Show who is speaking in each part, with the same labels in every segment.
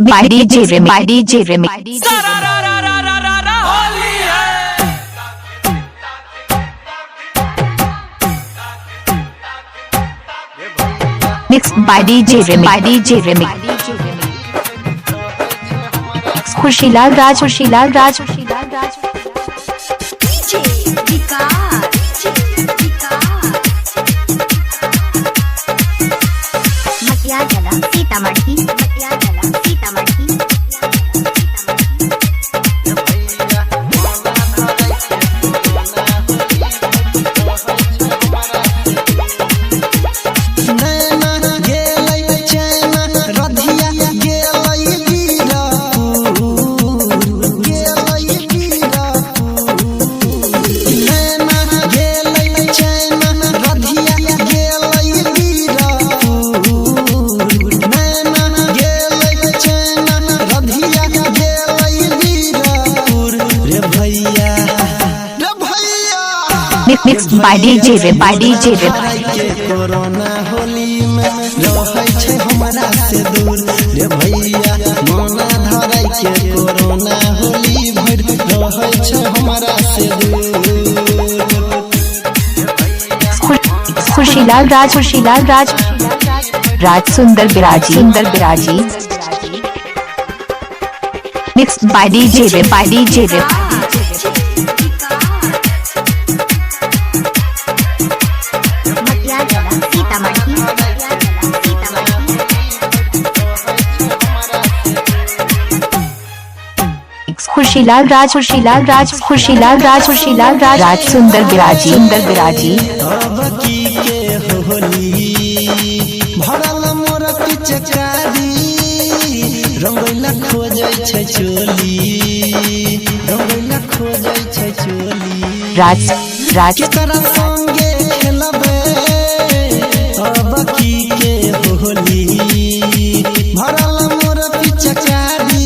Speaker 1: by DJ Remix. By DJ Remix. Mixed by DJ Remix. By DJ Remix. Khushilal Raj, Khushilal Raj, Khushilal Raj.
Speaker 2: DJ Vikas, Matiala Sitamarhi, Matiala Sitamarhi.
Speaker 1: Mixed by DJ Remix. By DJ Remix.
Speaker 3: Corona Holi में रहै छै हमरा से दूर रे भैया मोना धरै के कोरोना होली भर रहै छै हमरा से दूर।
Speaker 1: खुशीलाल राज, खुशीलाल राज, राज सुंदर बिराजी, सुंदर बिराजी। Mixed by DJ Remix. By DJ Remix. Khushilal Raj, Khushilal Raj, Khushilal Raj, Khushilal राज, राज सुंदर बिराजी, सुंदर बिराजी।
Speaker 3: अब की के होली भरल मोर पिचकारी रंगैला खोजै छै चोली, रंगैला खोजै छै चोली।
Speaker 1: राज राज
Speaker 3: केकरा संगे खेलबे अब की के होली भरल मोर पिचकारी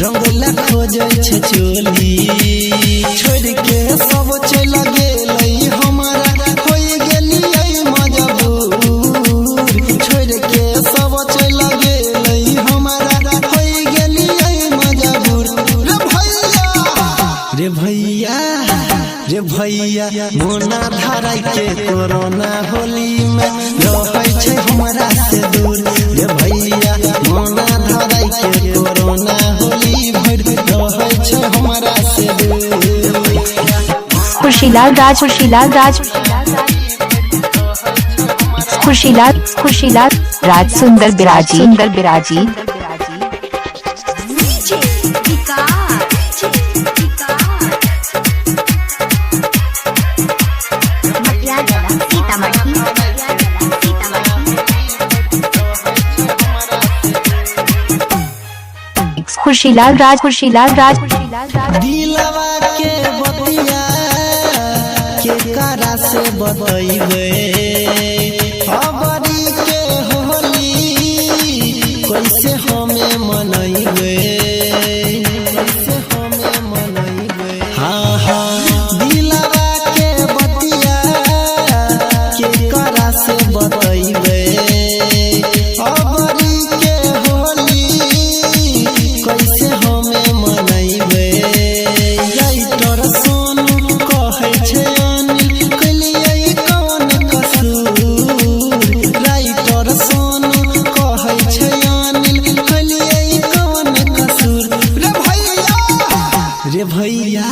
Speaker 3: रंगला खोजै छै चोली। छोड़ के सब चल गेलै हमरा होई गेलियै मजबूर, छोड़ के सब चल गेलै हमरा होई गेलियै मजबूर। रे भैया रे भैया मोना धरै के कोरोना होली में रहै छै हमरा से दूर रे भैया मोना धरै के कोरोना होली भर रहै छै हमरा से दूर।
Speaker 1: खुशीलाल राज, खुशीलाल राज, खुशीलाल खुशीलाल राज सुंदर बिराजी, सुंदर बिराजी।
Speaker 2: DJ विकास, मटियाला सीतामढ़ी, मटियाला सीतामढ़ी।
Speaker 1: खुशीलाल राज, खुशीलाल राज, खुशीलाल राज।
Speaker 3: दिलवा के बतिया केकरा से बतैबे अबरी के होली कैसे हमें मनैबे, कैसे हमें मनैबे। हाँ हाँ दिलवा के बतिया केकरा से बतैबे अबरी के होली कैसे हमें मनैबे। राइटर सोनू कहै छै अनिल कलियै कौन कसूर, राइटर सोनू कहै छै अनिल कलियै कौन कसूर। रे भैया रे भैया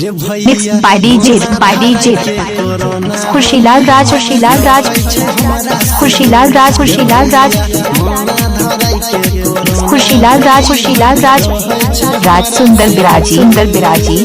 Speaker 3: रे भैया
Speaker 1: Mixed by DJ, by DJ। Khushilal Raj, Khushilal Raj, Khushilal Raj, Khushilal Raj, Khushilal Raj, Khushilal राज, राज सुंदर बिराजी, सुंदर बिराजी।